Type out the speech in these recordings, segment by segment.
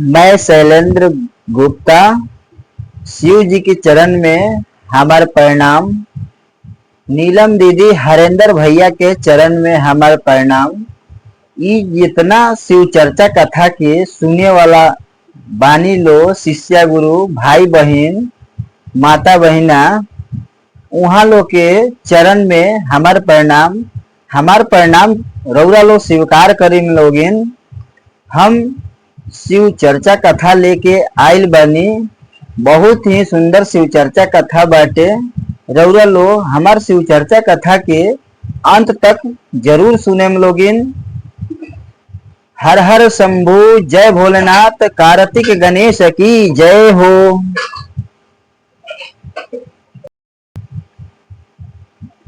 मैं शैलेंद्र गुप्ता, शिव जी के चरण में हमारे प्रणाम। नीलम दीदी, हरेंद्र भैया के चरण में हमारे प्रणाम। ये जितना शिव चर्चा कथा के सुने वाला बानी लो, शिष्या गुरु भाई बहन माता बहिना, उहाँ लोग के चरण में हमार प्रणाम। हमार प्रणाम रउरा लोग स्वीकार करीम लोगिन। हम शिव चर्चा कथा लेके आइल बानी। बहुत ही सुंदर शिव चर्चा कथा बाटे। रउरा लोग हमार शिव चर्चा कथा के अंत तक जरूर सुने लोगिन। हर हर शंभु, जय भोलेनाथ, कार्तिक गणेश की जय हो।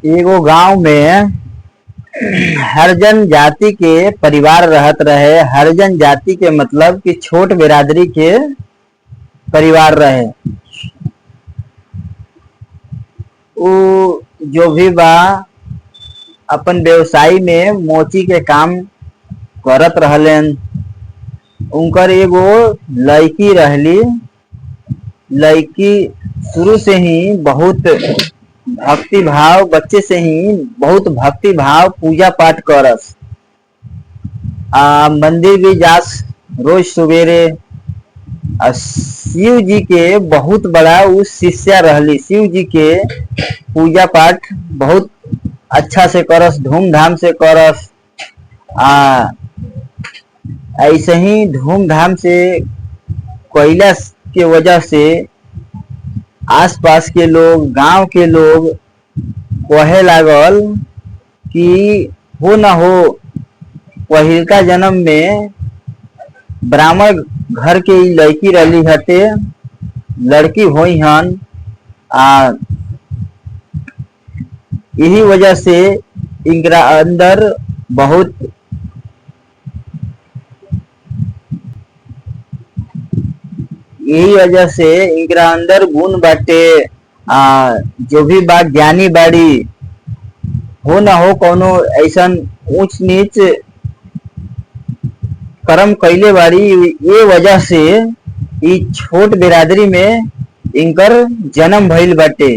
एगो गांव में हरिजन जाति के परिवार रहत रहे। हरिजन जाति के मतलब कि छोट बिरादरी के परिवार रहे। वो जो भी बा अपन व्यवसाय में मोची के काम करत रहलन। उनकर एगो लड़की रहली। लड़की शुरू से ही बहुत भक्ति भाव, बच्चे से ही बहुत भक्ति भाव, पूजा पाठ करस। मंदिर भी जास रोज सवेरे। शिव जी के बहुत बड़ा उस शिष्या रहली। शिव जी के पूजा पाठ बहुत अच्छा से करस, धूमधाम से करस। ऐसे ही धूमधाम से कोयला के वजह से आसपास के लोग, गांव के लोग कहे लागल कि हो न हो पहिलका जन्म में ब्राह्मण घर के लड़की रहली हटे, लड़की होई हन। यही वजह से इनकरा अंदर बहुत गुण बाटे। जो भी बात ज्ञानी बाड़ी, हो न हो कोनो ऐसा ऊंच नीच कर्म कैले बाड़ी। ये वजह से ई छोट बिरादरी में इनकर जन्म भइल बाटे।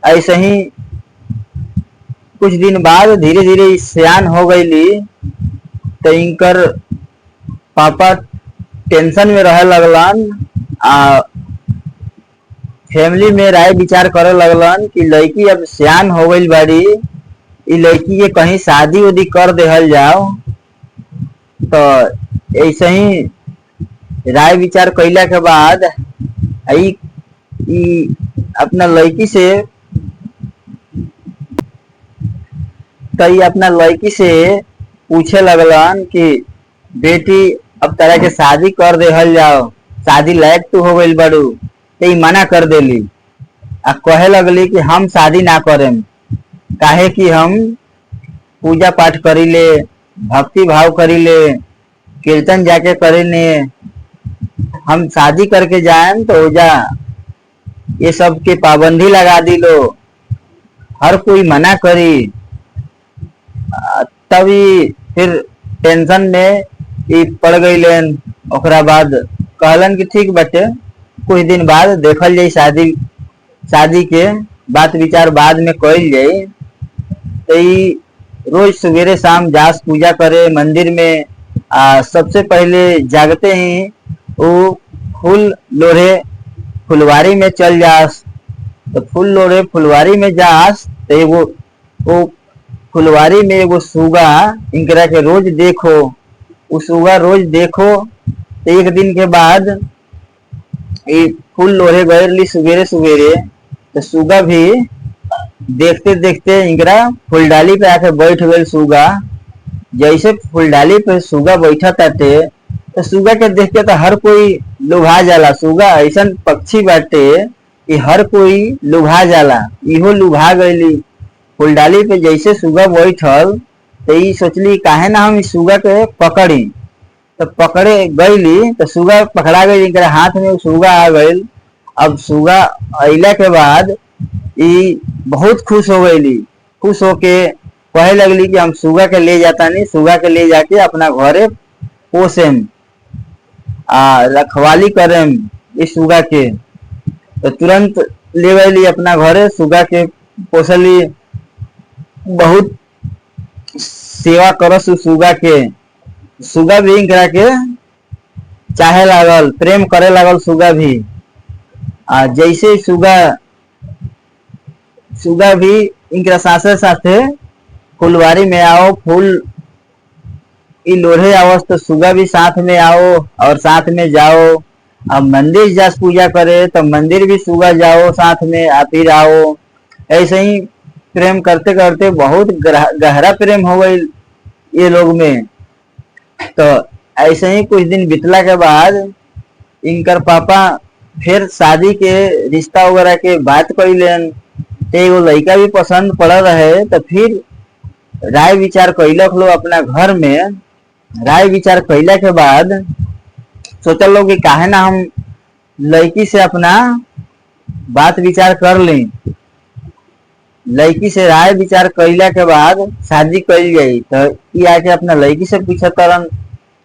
ऐसे ही कुछ दिन बाद धीरे धीरे सियान हो गईली। तो इनकर पापा टेंशन में रहे लगलन। फैमिली में राय विचार करे लगलन कि लड़की अब सियान हो गई बाड़ी, ई लड़की के कहीं शादी उदी कर देहल जाओ। तो ऐसे ही राय विचार कैला के बाद अपना लड़की से पूछे लगलन कि बेटी अब तरह के शादी कर देहल जाओ, शादी लायक तू हो गई बड़ू। तो मना कर देली। कहे लगली कि हम शादी ना करें, काहे कि हम पूजा पाठ करीले, भक्ति भाव करीले, कीर्तन जाके करीले। हम शादी करके जाएं तो जा ये सब के पाबंदी लगा दी लो, हर कोई मना करी। तभी फिर टेंशन में पड़ गईलन। ओकरा बाद कहलन कि ठीक बटे, कुछ दिन बाद देखल जाई, शादी के बात विचार बाद में कइल जाई। तो रोज सवेरे शाम जास पूजा करे मंदिर में। सबसे पहले जागते ही वो फूल लोढ़े फुलवारी में चल जास। तो फूल लोढ़े फुलवारी में जास तो वो फुलवारी में एगो सुगा इनकरा के रोज देखो। वो सुगा रोज देखो। तो एक दिन के बाद फूल लोढ़े गए सवेरे सवेरे। तो सुगा भी देखते देखते इनकरा फूलडाली पे आके बैठ गए। सुगा जैसे फूलडाली पे सुगा बैठा ताटे, तो सुगा के देख के तो हर कोई लुभा जाला। सुगा ऐसा पक्षी बाटे कि हर कोई लुभा जाला। इहो लुभा गईली। फूलडाली पे जैसे सुगा बैठल तो सोचली काहे ना हम इस सुगा के पकड़ी। तो पकड़े गईली तो सुगा पकड़ा गई। इनके हाथ में सुगा आ गई। अब सुगा अइला के बाद बहुत खुश हो गईली। खुश होके कहे लगली कि हम सुगा के ले जाता नहीं, सुगा के ले जाके अपना घरे पोसेम। रखवाली करें इस सुगा के। तो तुरंत ले गई अपना घरे, सुगा के पोसली, बहुत सेवा करस सुगा के। सुगा भी इनकरा के चाहे लागल, प्रेम करे लागल सुगा भी। जैसे सुगा सुगा भी इनकरा साथे साथे फुलवारी में आओ, फूल ई लोढ़े आवस तो सुगा भी साथ में आओ और साथ में जाओ। अब मंदिर जा पूजा करे तो मंदिर भी सुगा जाओ साथ में, फिर आओ। ऐसे ही प्रेम करते करते बहुत गहरा प्रेम हो गई ये लोग में। तो ऐसे ही कुछ दिन बीतला के बाद इनकर पापा फिर शादी के रिश्ता वगैरह के बात कैलन। एगो लड़का भी पसंद पड़ रहे, तो फिर राय विचार कैलक लोग अपना घर में। राय विचार कैला के बाद सोचल लोग कि काहे ना हम लड़की से अपना बात विचार कर ली। लड़की से राय विचार कैला के बाद शादी कैल गई। तो ये आके अपना लड़की से पूछत करन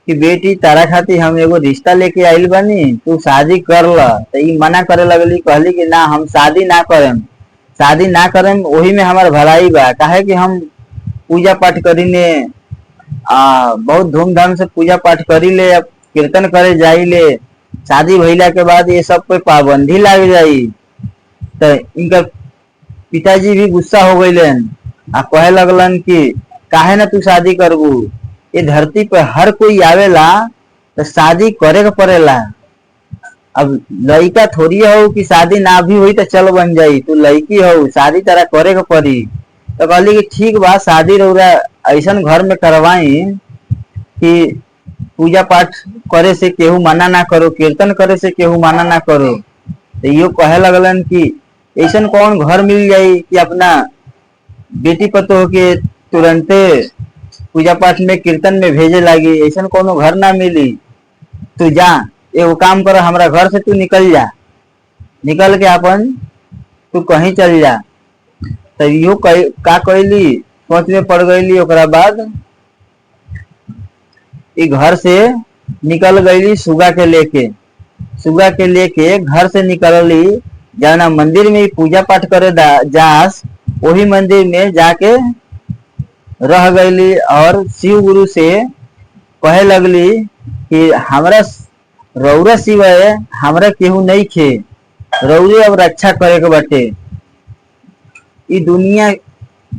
कि बेटी तारा खातिर हम एगो रिश्ता लेके आइल बनी, तू शादी कर ल। तो ये मना करे लगली, कहली कि ना हम शादी ना करें, शादी ना करें, वही में हमार भलाई बा। काहे कि हम पूजा पाठ करीने, बहुत धूमधाम से पूजा पाठ करी ले, कीर्तन करे जाई ले। शादी भइला के बाद ये सब पे पाबंदी लग जाई। तो इनका पिताजी भी गुस्सा हो गईलन, कहे लगलन कि काहे ना तू शादी करबू, ये धरती पे हर कोई आवेला तो शादी करे के पड़ेला। अब लड़का थोड़ी हो कि शादी ना भी हुई तो चल बन जाई, तू लड़की हो, शादी तेरा करे के पड़ी। तो कहली कि ठीक बा, शादी रउरा ऐसा घर में करवाई कि पूजा पाठ करे से केहू मना ना करो, कीर्तन करे से केहू मना ना करो। तो यो कहे लगलन कि ऐसा कौन घर मिल जाई कि अपना बेटी पतो के तुरंते पूजा पाठ में कीर्तन में भेजे लागी, ऐसा कोनो घर ना मिली। तू जा, एगो काम कर, हमारा घर से तू निकल जा, निकल के अपन तू कहीं चल जा। तो यो का कैली, सोच में पड़ गईली। ओकरा बाद घर से निकल गईली सुगा के लेके। सुगा के लेके घर से निकलली, जाना मंदिर में पूजा पाठ करे जास, वही मंदिर में जाके रह गईली। और शिव गुरु से कहे लगली कि हमरा रौरा सिवाय हमरा केहू नहीं खे, रौरे अब रक्षा करे के बाटे, ई दुनिया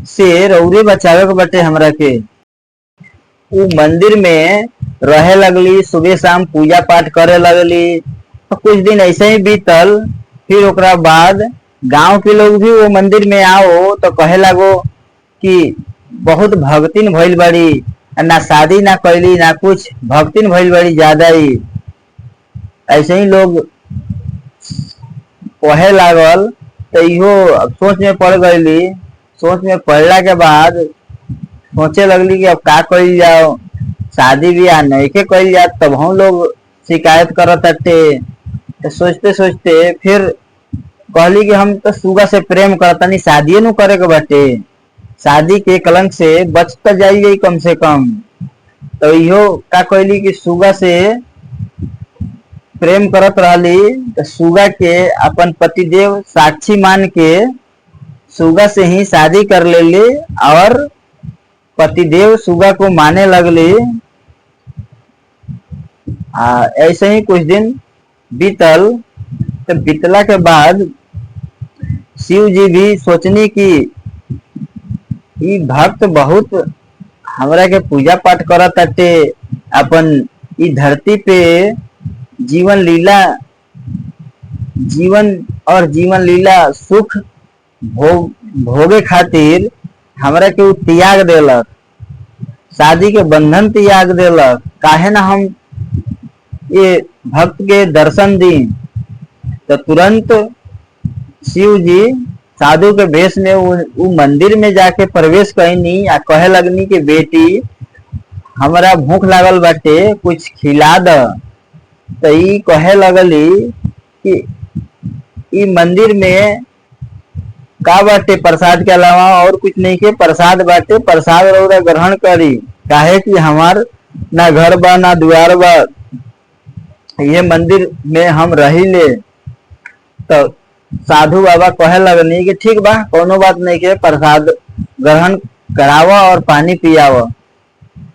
से रौरे बचावे के बाटे हमरा के। उ मंदिर में रहे लगली, सुबह शाम पूजा पाठ करे लगली। तो कुछ दिन ऐसे ही बीतल। फिर ओकरा बाद गांव के लोग भी वो मंदिर में आओ तो कहे लगो कि बहुत भक्तिन भइल बड़ी, ना शादी ना कैली ना कुछ, भक्तिन भइल बड़ी ज्यादा ही। ऐसे ही लोग कहे लागल। तो इहो सोच में पड़ गईली। सोच में पड़ला के बाद सोचे लगली कि अब का कइल जाओ, शादी ब्याह नइखे कइल जात, तब हम लोग शिकायत करत हटे। तो सोचते सोचते फिर कहली कि हम तो सुगा से प्रेम करतनी, शादी नु करे के बाटे, शादी के कलंक से बच तो जाइए कम से कम। तो इहो का कहली कि सुगा से प्रेम करत रहली। तो सुगा के अपन पतिदेव साक्षी मान के सुगा से ही शादी कर लेली और पतिदेव सुगा को माने लगली। ऐसे ही कुछ दिन बीतल। तो बीतला के बाद शिव जी भी सोचनी कि ई भक्त बहुत हमरा के पूजा पाठ करत हटे, अपन ई धरती पे जीवन लीला सुख भोगे खातिर हमरा के उ त्याग देलक, शादी के बंधन त्याग देलक। काहे ना हम ये भक्त के दर्शन दी। तो तुरंत शिव जी साधु के वेश में उ मंदिर में जाके प्रवेश कईनी। कहे लगनी कि बेटी हमरा भूख लागल बाटे, कुछ खिला द। तो ई कहे लगली कि ई मंदिर में का बाटे, प्रसाद के अलावा और कुछ नहीं के, प्रसाद बाटे, प्रसाद रउरा ग्रहण करी। काहे कि हमार ना घर बा ना द्वार बा, ये मंदिर में हम रही ले। तो साधु बाबा कहे लगनी कि ठीक बा, कोनो बात नहीं के प्रसाद ग्रहण करावा और पानी पियावा।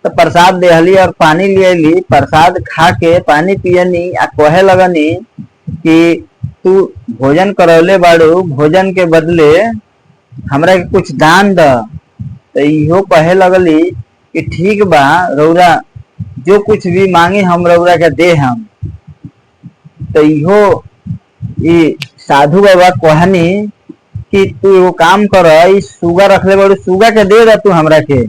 तो प्रसाद देहली और पानी ले ली। प्रसाद खा के पानी पियनी आ कहे लगनी कि तू भोजन करौले बाड़ू, भोजन के बदले हमरा के कुछ दान द। तो इहो कहे लगली कि ठीक बा, रौरा जो कुछ भी मांगी हम रौरा के दे हम। तो इहो ई साधु बाबा कहनी कि तू एगो काम कर, ई सुगा रखले बाड़ू, सुगा के दे द तू हमरा के।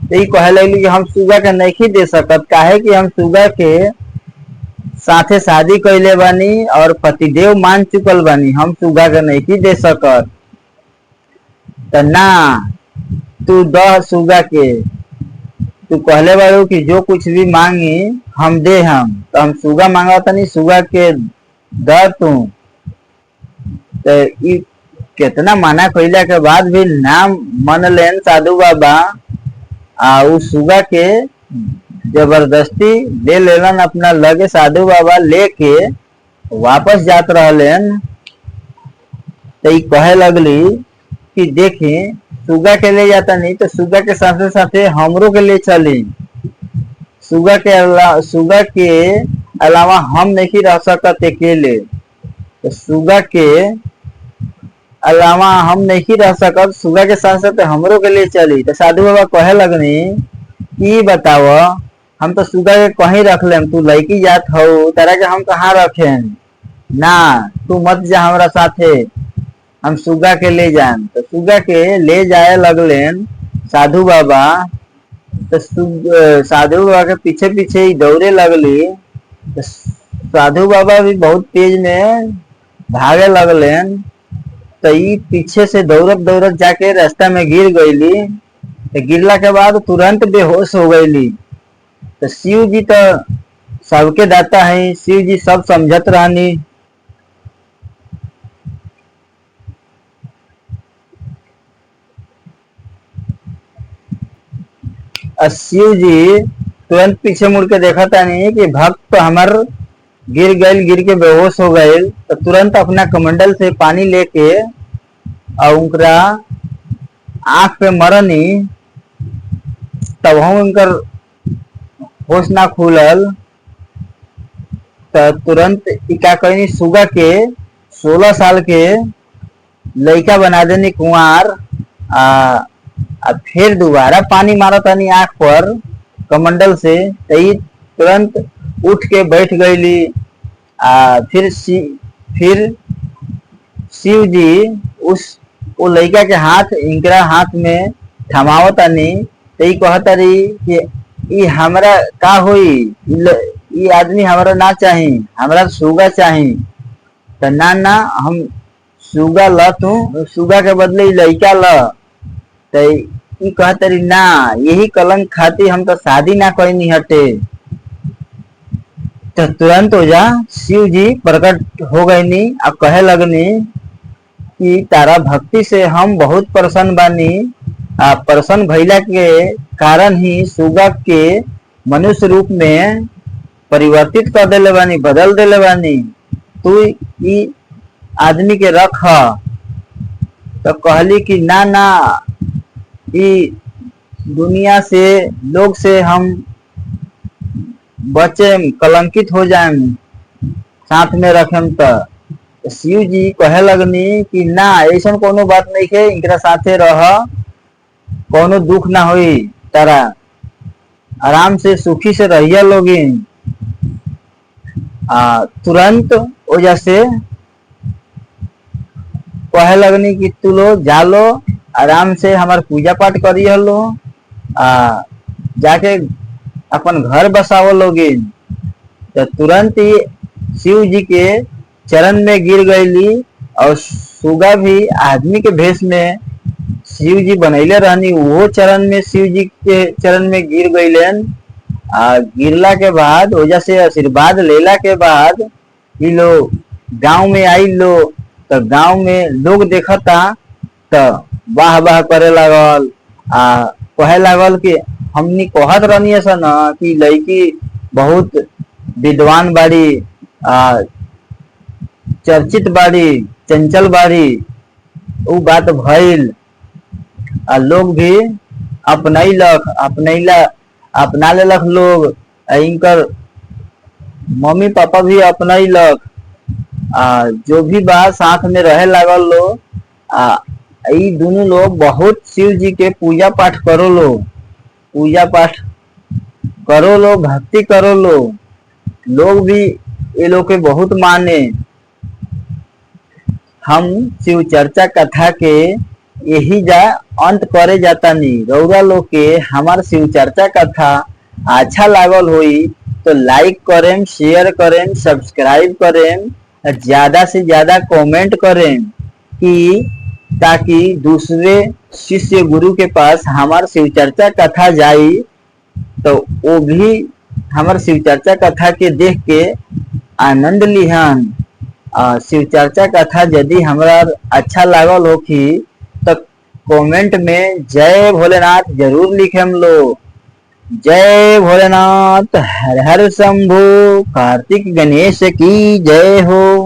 तो कहे लगली कि हम सुगा के नहीं दे सकत, काहे कि हम सुगा के साथे शादी कैले बानी और पतिदेव मान चुकल बानी, हम सुगा के नहीं दे सकत। तो ना, तू द सुगा के, तू कहले बाड़ू कि जो कुछ भी मांगी हम दे हम। तो हम सुगा मांगा तनी, सुगा के द तू। तो ई कितना मना कैला के बाद भी ना मन लेन साधु बाबा। उ सुगा के जबरदस्ती ले लेलन अपना लगे। साधु बाबा लेके वापस जात रहलन। तो ई कहे लगली कि देखी सुगा के ले जाता नहीं तो सुगा के साथे साथे हमरो के ले चली। सुगा के अलावा हम नहीं रह सकते अकेले, तो सुगा के अलावा हम नहीं रह सकत, सुगा के साथ साथ हमरो के लिए चली। तो साधु बाबा कहे लगनी कि बताव, हम तो सुगा के कहीं रख लेम, तू लड़की जात हो, तारा के हम कहाँ रखें। ना, तू मत जा हमरा साथे, हम सुगा के ले जान। तो सुगा के ले जाए लगलेन साधु बाबा। तो साधु बाबा के पीछे पीछे ही दौड़े लगली। तो साधु बाबा भी बहुत तेज में भागे लगलेन। तो ई पीछे से दौड़त दौड़त जाके रास्ता में गिर गईली। तो गिरला के बाद तुरंत बेहोश हो गईली। तो शिव जी तो सबके दाता है, शिव जी सब समझत रहनी। शिव जी तुरंत पीछे मुड़ के देखा था नहीं कि भक्त तो हमार गिर गए, गिर के बेहोश हो गए। तो तुरंत अपना कमंडल से पानी लेके और उनका आंख पे मरनी। तब हम उनकर होश ना खुलल। तो तुरंत इका कहनी सुगा के 16 साल के लड़का बना देनी कुंवार। फिर दोबारा पानी मारा तानी आंख पर कमंडल से। तो तुरंत उठ के बैठ गईली। फिर शिव जी वो लड़का के हाथ इनकरा हाथ में थमावतानी। तो कहतारी कि ई हमरा का होई, ई आदमी हमरा ना चाही, हमरा सुगा चाही। तो ना हम सुगा ल, तू सुगा के बदले लड़का ल। तो ई कहतारी ना, यही कलंक खाती हम तो शादी ना करनी हटे। तो तुरंत हो जा शिव जी प्रकट हो गईनी और कहे लगनी कि तारा भक्ति से हम बहुत प्रसन्न बानी। प्रसन्न भइला के कारण ही सुगा के मनुष्य रूप में परिवर्तित कर देले बानी, बदल देले बानी। तू ई आदमी के रख। तो कहली कि ना, ई दुनिया से लोग से हम बचे, कलंकित हो जाए, साथ में रखेम। तो शिव जी कहे लगनी कि ना, ऐसा कोनो बात नहीं है, इनकरा साथे रह, कोनो दुख ना होई, तारा आराम से सुखी से रहिया लोगिन। तुरंत वजह से कहे लगनी कि तू लो जा लो, आराम से हमार पूजा पाठ करिए लो, जाके अपन घर बसाओ लोगिन। तो तुरंत ही शिव जी के चरण में गिर गईली। और सुगा भी आदमी के भेष में शिव जी बनैले रहनी, वो चरण में शिव जी के चरण में गिर गईलन। गिरला के बाद वजह से आशीर्वाद लेला के बाद ये लोग गांव में आई लो। तो गांव में लोग देखता तो वाह वाह करे लागल। कहे लागल कि हमनी कहत रहनी सन कि लड़की बहुत विद्वान बाड़ी, चर्चित बाड़ी, चंचल बाड़ी, उ बात भइल। लोग भी अपना लेलक लोग। इनकर मम्मी पापा भी अपनैलक। जो भी बा साथ में रहे लागल लोग। ई दोनों लोग बहुत शिव जी के पूजा पाठ करो लो, भक्ति करो लो। लोग भी ये लोग के बहुत माने। हम शिव चर्चा कथा के यही जा अंत करे जाता नहीं। रउरा लोग के हमार शिव चर्चा कथा अच्छा लागल होई तो लाइक करें, शेयर करें, सब्सक्राइब करें, ज्यादा से ज्यादा कमेंट करें कि ताकि दूसरे शिष्य गुरु के पास हमार शिव चर्चा कथा जाई तो वो भी हमार शिव चर्चा कथा के देख के आनंद लिहन। शिव चर्चा कथा यदि हमरा अच्छा लागल हो कि तो कमेंट में जय भोलेनाथ जरूर लिखेम लो। जय भोलेनाथ, हर हर शंभू, कार्तिक गणेश की जय हो।